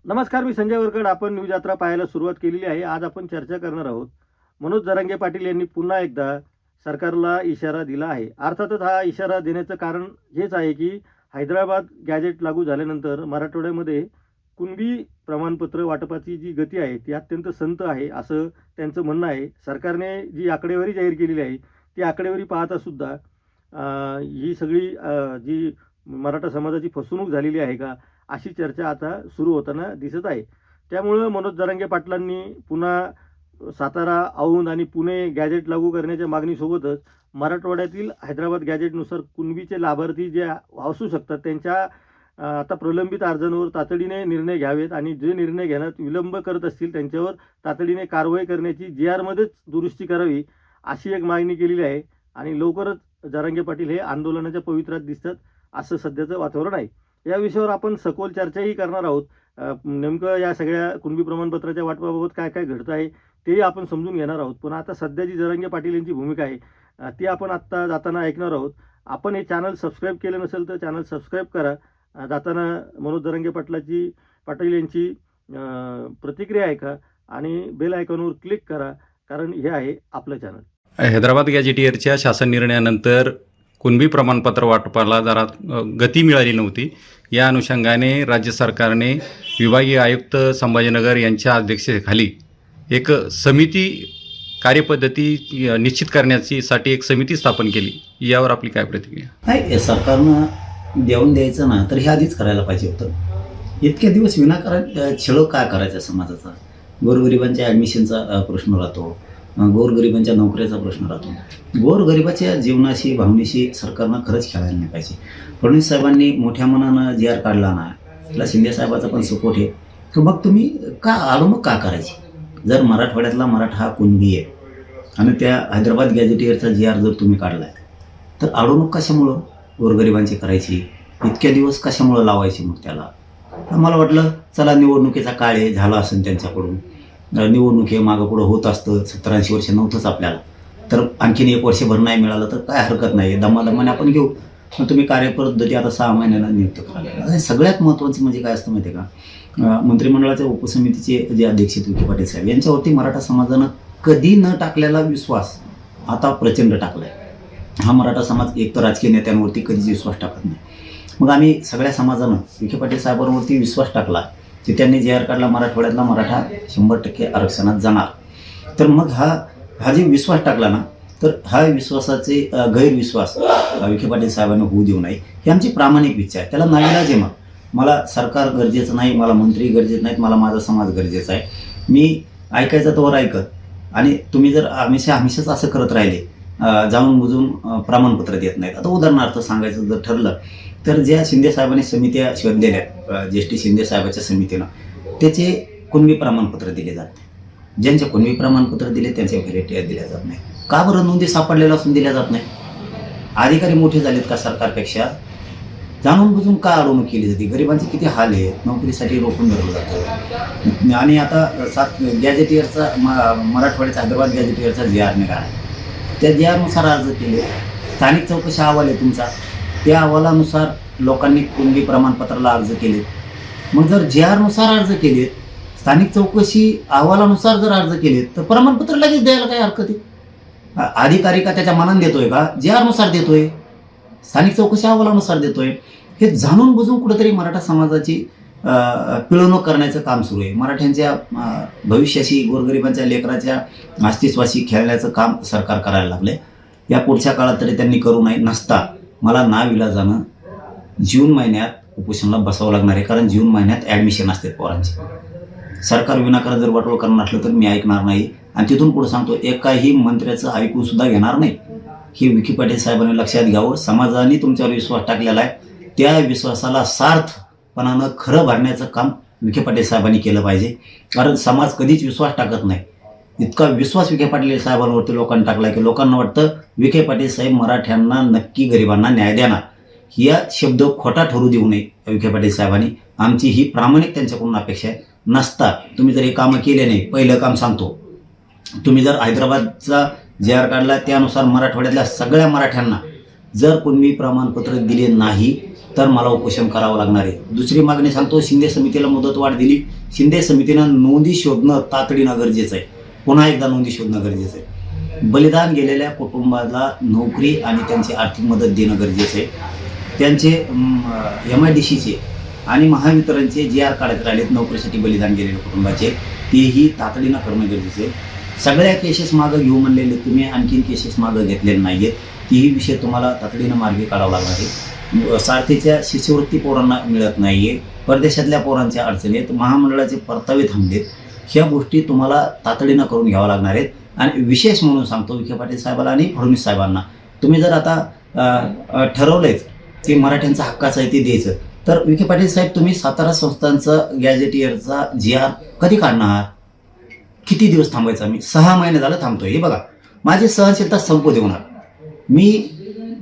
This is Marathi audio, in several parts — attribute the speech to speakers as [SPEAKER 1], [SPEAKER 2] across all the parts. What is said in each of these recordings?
[SPEAKER 1] नमस्कार, मी संजय वरकड. आपण न्यूज यात्रा पाहायला सुरुवात केलेली आहे. आज आपण चर्चा करणार आहोत. मनोज जरांगे पाटील यांनी पुन्हा एकदा सरकारला इशारा दिला आहे. अर्थातच हा इशारा देण्याचं कारण हेच आहे की हैदराबाद गॅजेट लागू झाल्यानंतर मराठवाड्यामध्ये कुणबी प्रमाणपत्र वाटपाची जी गती आहे ती अत्यंत संथ आहे, असं त्यांचं म्हणणं आहे. सरकारने जी आकडेवारी जाहीर केलेली आहे ती आकडेवारी पाहता सुद्धा ही सगळी जी मराठा समाजाची फसवणूक झालेली आहे का, अशी चर्चा आता सुरू होताना दिसत आहे. त्यामुळं मनोज जरांगे पाटलांनी पुन्हा सातारा, औंध आणि पुणे गॅजेट लागू करण्याच्या मागणीसोबतच मराठवाड्यातील हैदराबाद गॅजेटनुसार कुणबीचे लाभार्थी जे असू शकतात त्यांच्या आता प्रलंबित अर्जांवर तातडीने निर्णय घ्यावेत आणि जे निर्णय घेण्यात विलंब करत असतील त्यांच्यावर तातडीने कारवाई करण्याची GR मध्येच दुरुस्ती करावी, अशी एक मागणी केलेली आहे. आणि लवकरच जरांगे पाटील हे आंदोलनाच्या पवित्रात दिसतात असं सध्याचं वातावरण आहे. या विषयावर आपण सखोल चर्चाही करणार आहोत. नेमकं या सगळ्या कुणबी प्रमाणपत्राच्या वाटपाबाबत काय काय घडतं आहे तेही आपण समजून घेणार आहोत. पण आता सध्या जी जरांगे पाटील यांची भूमिका आहे ती आपण आत्ता जाताना ऐकणार आहोत. आपण हे चॅनल सबस्क्राईब केलं नसेल तर चॅनल सबस्क्राईब करा. जाताना मनोज जरांगे पाटील यांची प्रतिक्रिया ऐका आणि बेल आयकॉनवर क्लिक करा, कारण हे आहे आपलं चॅनल.
[SPEAKER 2] हैदराबाद गॅजेटियरच्या शासन निर्णयानंतर कुणबी प्रमाणपत्र वाटपाला जरा गती मिळाली नव्हती. या अनुषंगाने राज्य सरकारने विभागीय आयुक्त संभाजीनगर यांच्या अध्यक्षतेखाली एक समिती कार्यपद्धती निश्चित करण्यासाठी एक समिती स्थापन केली. यावर आपली काय प्रतिक्रिया?
[SPEAKER 3] नाही, सरकारनं देऊन द्यायचं ना तर हे आधीच करायला पाहिजे होतं. इतके दिवस विनाकारण छळ काय करायचा समाजाचा? गोरगरिबांच्या ॲडमिशनचा प्रश्न राहतो, गोरगरिबांच्या नोकऱ्याचा प्रश्न राहतो. गोरगरिबाच्या जीवनाशी भावनेशी सरकारनं खरंच खेळायला नाही पाहिजे. फडणवीस साहेबांनी मोठ्या मनानं GR काढला ना, त्याला शिंदे साहेबाचा पण सपोर्ट आहे. तर मग तुम्ही का अडवणूक का करायची? जर मराठवाड्यातला मराठा हा कुणबी आहे आणि त्या हैदराबाद गॅजेटियरचा GR जर तुम्ही काढलाय तर अडवणूक कशामुळं गोरगरिबांची करायची? इतक्या दिवस कशामुळं लावायची मग त्याला? मला वाटलं चला निवडणुकीचा काळ आहे, झाला असेल त्यांच्याकडून. निवडणूक हे मागं पुढं होत असतं. 70-80 वर्ष नव्हतंच आपल्याला, तर आणखीन 1 वर्षभर नाही मिळालं तर काय हरकत नाही, दमादमाने आपण घेऊ. मग तुम्ही कार्यपद्धती आता 6 महिन्याला नियुक्त करायला. सगळ्यात महत्त्वाचं म्हणजे काय असतं माहिती आहे का? मंत्रिमंडळाच्या उपसमितीचे जे अध्यक्ष विखे पाटील साहेब यांच्यावरती मराठा समाजानं कधी न टाकलेला विश्वास आता प्रचंड टाकलाय. हा मराठा समाज एक तर राजकीय नेत्यांवरती कधीच विश्वास टाकत नाही. मग आम्ही सगळ्या समाजानं विखे पाटील साहेबांवरती विश्वास टाकला की त्यांनी GR काढला, मराठवाड्यातला मराठा 100% आरक्षणात जाणार. तर मग हा जे विश्वास टाकला ना, तर हा विश्वासाचे गैरविश्वास विखे पाटील साहेबांनी होऊ देऊ नये, ही आमची प्रामाणिक इच्छा आहे. त्याला नाईलाज आहे. मग मला सरकार गरजेचं नाही, मला मंत्री गरजेचे नाहीत, मला माझा समाज गरजेचा आहे. मी ऐकायचं तोवर ऐकत, आणि तुम्ही जर हमेशाच असं करत राहिले, जाणून बुजून प्रमाणपत्र देत नाहीत. आता उदाहरणार्थ सांगायचं जर ठरलं तर ज्या शिंदे साहेबांनी समित्या शोधलेल्या, ज्येष्ठ शिंदे साहेबाच्या समितीनं, त्याचे कुणबी प्रमाणपत्र दिले जात नाही. ज्यांचे कुणबी प्रमाणपत्र दिले त्यांच्या व्हॅलिडिटी दिल्या जात नाही. का बरं? नोंदी सापडलेल्या असून दिल्या जात नाही? अधिकारी मोठे झालेत का सरकारपेक्षा? जाणून बुजून का अडवणूक केली जाते? गरिबांचे किती हाल आहेत, नोकरीसाठी रोखून धरलं जातं. आणि आता गॅजेटियरचा मराठवाड्याचा हैदराबाद गॅजेटियरचा GR निघाला. त्या GRनुसार अर्ज केले, स्थानिक चौकशी अहवाल आहे तुमचा, त्या अहवालानुसार लोकांनी कुणबी प्रमाणपत्राला अर्ज केले. मग जर GRनुसार अर्ज केलेत, स्थानिक चौकशी अहवालानुसार जर अर्ज केलेत, तर प्रमाणपत्र लगेच द्यायला काय हरकत आहे? अधिकारी का त्याच्या मनाने देतोय का? GRनुसार देतोय, स्थानिक चौकशी अहवालानुसार देतोय. हे जाणून बुजून कुठेतरी मराठा समाजाची पिळवणूक करण्याचं काम सुरू आहे. मराठ्यांच्या भविष्याशी, गोरगरिबांच्या लेकराच्या अस्तित्वाशी खेळण्याचं काम सरकार करायला लागले. या पुढच्या काळात तरी त्यांनी करू नये. नसता मला नाविलाजानं जून महिन्यात उपोषणाला बसावं लागणार आहे, कारण जून महिन्यात ॲडमिशन असते पोरांची. सरकार विनाकारण जर वाटोळ करणार असलं तर मी ऐकणार नाही. आणि तिथून पुढे सांगतो, एकाही मंत्र्याचं ऐकून सुद्धा घेणार नाही. हे विखे पाटील साहेबांनी लक्षात घ्यावं. समाजाने तुमच्यावर विश्वास टाकलेला आहे, त्या विश्वासाला सार्थपणानं खरं भरण्याचं काम विखे पाटील साहेबांनी केलं पाहिजे. कारण समाज कधीच विश्वास टाकत नाही. इतका विश्वास विखे पाटील साहेबांवरती लोकांनी टाकला की लोकांना वाटतं विखे पाटील साहेब मराठ्यांना नक्की गरिबांना न्याय देणार. या शब्द खोटा ठरू देऊ नये विखे पाटील साहेबांनी. आमची ही प्रामाणिक त्यांच्याकडून अपेक्षा आहे. नसता तुम्ही जर हे कामं केले नाही, पहिलं काम सांगतो, तुम्ही जर हैदराबादचा GR काढला त्यानुसार मराठवाड्यातल्या सगळ्या मराठ्यांना जर कुणबी प्रमाणपत्र दिले नाही तर मला उपोषण करावं लागणार आहे. दुसरी मागणी सांगतो, शिंदे समितीला मुदतवाढ दिली. शिंदे समितीनं नोंदी शोधणं तातडीनं गरजेचं आहे. पुन्हा एकदा नोंदी शोधणं गरजेचं आहे. बलिदान गेलेल्या कुटुंबाला नोकरी आणि त्यांची आर्थिक मदत देणं गरजेचं आहे. त्यांचे MIDCचे आणि महावितरणचे JR काढत राहिलेत नोकरीसाठी बलिदान गेलेल्या कुटुंबाचे, तेही तातडीनं करणं गरजेचं आहे. सगळ्या केसेस मागं घेऊ म्हणलेले तुम्ही आणखीन केसेस मागं घेतलेले नाही आहेत. तीही विषय तुम्हाला तातडीनं मार्गी काढावा लागणार आहे. सारथीच्या शिष्यवृत्ती पोरांना मिळत नाही आहे. परदेशातल्या पोरांच्या अडचणी आहेत. महामंडळाचे परतावे थांबलेत. ह्या गोष्टी तुम्हाला तातडीनं करून घ्याव्या लागणार आहेत. आणि विशेष म्हणून सांगतो विखे पाटील साहेबाला आणि फडणवीस साहेबांना, तुम्ही जर आता ठरवलंच की मराठ्यांचा हक्काचं आहे ते द्यायचं, तर विखे पाटील साहेब तुम्ही सातारा संस्थांचं गॅझेटियरचा JR कधी काढणार? किती दिवस थांबायचा? मी 6 महिने झालं थांबतोय. हे बघा, माझी सहनशीलता संपू देऊ नका. मी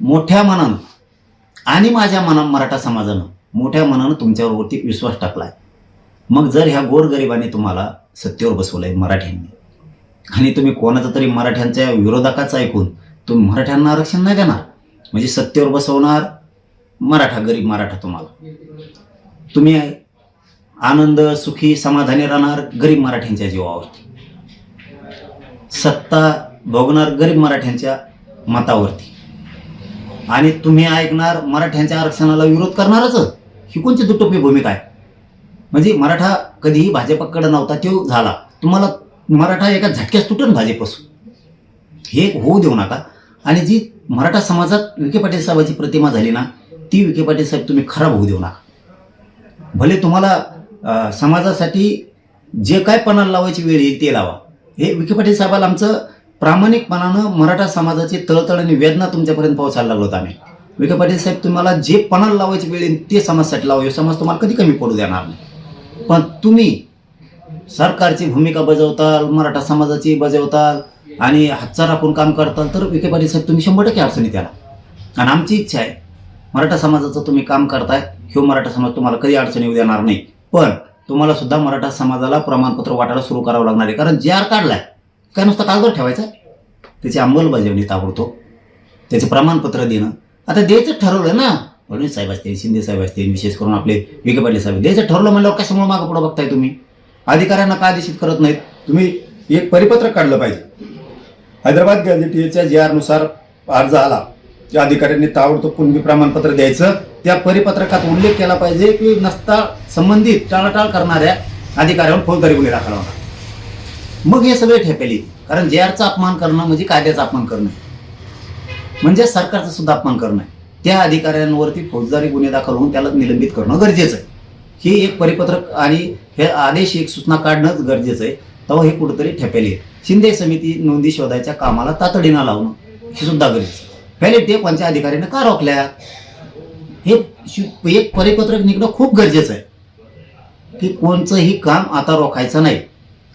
[SPEAKER 3] मोठ्या मनानं आणि माझ्या मराठा समाजानं मोठ्या मनानं तुमच्यावरती विश्वास टाकलाय. मग जर ह्या गोरगरिबाने तुम्हाला सत्तेवर बसवलंय मराठ्यांनी, आणि तुम्ही कोणाचं तरी मराठ्यांच्या विरोधकाचं ऐकून तुम्ही मराठ्यांना आरक्षण नाही देणार, म्हणजे सत्तेवर बसवणार मराठा, गरीब मराठा तुम्हाला, तुम्ही आनंद सुखी समाधानी राहणार गरीब मराठ्यांच्या जीवावरती, सत्ता भोगणार गरीब मराठ्यांच्या मतावरती, आणि तुम्ही ऐकणार मराठ्यांच्या आरक्षणाला विरोध करणारच. ही कोणती दुटोपी भूमिका आहे? म्हणजे मराठा कधीही भाजपकडे नव्हता, तो झाला. तुम्हाला मराठा एका झटक्यास तुटून भाजपपासून, हे होऊ देऊ नका. आणि जी मराठा समाजात विखे पाटील साहेबांची प्रतिमा झाली ना, ती विखे पाटील साहेब तुम्ही खराब होऊ देऊ नका. भले तुम्हाला समाजासाठी जे काय पणाला लावायची वेळ येईल ते लावा. हे विखे पाटील साहेबाला आमचं प्रामाणिकपणानं मराठा समाजाची तळतळ आणि वेदना तुमच्यापर्यंत पोहोचायला लागलो होतो आम्ही. विखे पाटील साहेब तुम्हाला जे पणाला लावायची वेळ येईल ते समाजासाठी लावा. समाज तुम्हाला कधी कमी पडू देणार नाही. पण तुम्ही सरकारची भूमिका बजावताल, मराठा समाजाची बजावताल आणि हातचा राखून काम करताल, तर विखे पाटील साहेब तुम्ही 100% अडचणीत याला. आणि आमची इच्छा आहे मराठा समाजाचं तुम्ही काम करताय, हे मराठा समाज तुम्हाला कधी अडचणी येऊ देणार नाही. पण तुम्हाला सुद्धा मराठा समाजाला प्रमाणपत्र वाटायला सुरू करावं लागणार आहे. कारण JR काढलाय काय नुसतं कागदावर ठेवायचं, त्याची अंमलबजावणी ताबडतोब, त्याचे प्रमाणपत्र देणं. आता द्यायचं ठरवलं ना, फडणवीस साहेब असतील, शिंदे साहेब असतील, विशेष करून आपले विखे पाटील साहेब, द्यायचं ठरवलं म्हणल्यावर कशामुळे मागं पुढं बघताय तुम्ही? अधिकाऱ्यांना का आदेशित करत नाहीत? तुम्ही एक परिपत्रक काढलं पाहिजे. हैदराबाद गॅझेटियरच्या JR नुसार अर्ज आला त्या अधिकाऱ्यांनी ताबडतोब कुणबी प्रमाणपत्र द्यायचं. त्या परिपत्रकात उल्लेख केला पाहिजे की नसता संबंधित टाळाटाळ करणाऱ्या अधिकाऱ्यांवर फौजदारी गुन्हे दाखल होणार. मग हे सगळे ठेपेली. कारण JRचा अपमान करणं म्हणजे कायद्याचा अपमान करणं, म्हणजे सरकारचा सुद्धा अपमान करणं. त्या अधिकाऱ्यांवरती फौजदारी गुन्हे दाखल होऊन त्याला निलंबित करणं गरजेचं आहे. हे एक परिपत्रक आणि हे आदेश, एक सूचना काढणंच गरजेचं आहे. तेव्हा हे कुठंतरी ठेपेली. शिंदे समिती नोंदी शोधायच्या कामाला तातडीनं लावणं हे सुद्धा गरजेचं. पहिले ते कोणत्या अधिकाऱ्याने का रोखल्या, हे एक परिपत्रक निघणं खूप गरजेचं आहे की कोणचंही काम आता रोखायचं नाही.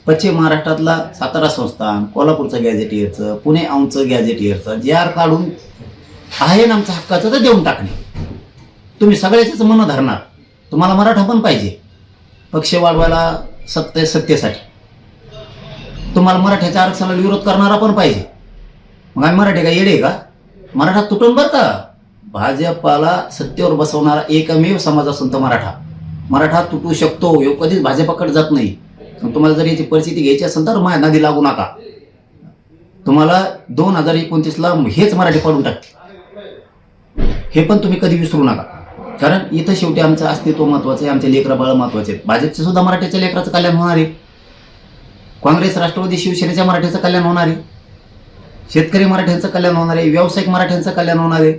[SPEAKER 3] पश्चिम महाराष्ट्रातला सातारा संस्थान, कोल्हापूरचं गॅझेटियरचं, पुणे औंधचं गॅझेटियरचं JR काढून आहे ना आमच्या हक्काचं तर देऊन टाकणे. तुम्ही सगळ्याच म्हणणं धरणार, तुम्हाला मराठा पण पाहिजे पक्ष वाढवायला, सत्तेसाठी तुम्हाला मराठ्याच्या आरक्षणाला विरोध करणारा पण पाहिजे. मग आम्ही मराठी का येडे का? मराठा तुटून बरं का, भाजपाला सत्तेवर बसवणारा एकमेव समाज असून तर मराठा तुटू शकतो. ह्यो कधीच भाजपाकडे जात नाही. तुम्हाला जर याची परिस्थिती घ्यायची असेल तर माझ्या नादी लागू नका. तुम्हाला 2029ला हेच मराठी पाडून टाकते, हे पण तुम्ही कधी विसरू नका. कारण इथं शेवटी आमचं अस्तित्व महत्वाचं आहे, आमचे लेकरं बाळ महत्वाचे आहेत. भाजपचे सुद्धा मराठ्याच्या लेकराचं कल्याण होणार आहे, काँग्रेस, राष्ट्रवादी, शिवसेनेच्या मराठ्याचं कल्याण होणार आहे, शेतकरी मराठ्यांचं कल्याण होणार आहे, व्यावसायिक मराठ्यांचं कल्याण होणार आहे,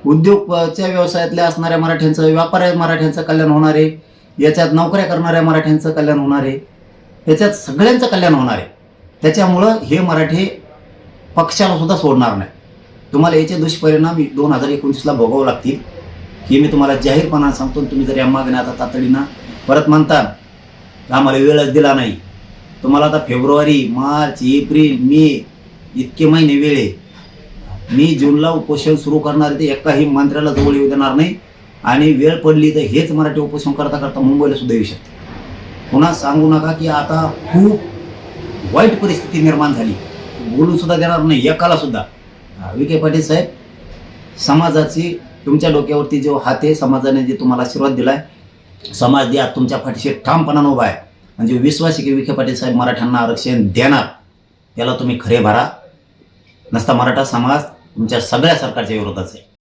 [SPEAKER 3] उद्योगच्या व्यवसायातल्या असणाऱ्या मराठ्यांचं, व्यापाऱ्या मराठ्यांचं कल्याण होणार आहे, याच्यात नोकऱ्या करणाऱ्या मराठ्यांचं कल्याण होणार आहे, याच्यात सगळ्यांचं कल्याण होणार आहे. त्याच्यामुळं हे मराठी पक्षाला सुद्धा सोडणार नाही. तुम्हाला याचे दुष्परिणाम 2029ला भोगावं लागतील, हे मी तुम्हाला जाहीरपणाने सांगतो. तुम्ही जर या मागण्या आता तातडीनं परत म्हणता आम्हाला वेळच दिला नाही, तुम्हाला आता फेब्रुवारी, मार्च, एप्रिल, मे इतके महिने वेळ आहे. मी जूनला उपोषण सुरू करणार ते एकाही मंत्र्याला जवळ येऊ देणार नाही. आणि वेळ पडली तर हेच मराठी उपोषण करता करता मुंबईला सुद्धा येऊ शकते. पुन्हा सांगू नका की आता खूप वाईट परिस्थिती निर्माण झाली, बोलून सुद्धा देणार नाही एकाला सुद्धा. विखे पाटील साहेब समाजाची तुमच्या डोक्यावरती जो हात आहे, समाजाने जे तुम्हाला आशीर्वाद दिलाय, समाज जे आज तुमच्या पाठीशी ठामपणानं उभा आहे, म्हणजे विश्वास आहे की विखे पाटील साहेब मराठ्यांना आरक्षण देणार, याला तुम्ही खरे भरा. नसता मराठा समाज तुमच्या सगळ्या सरकारच्या विरोधात आहे.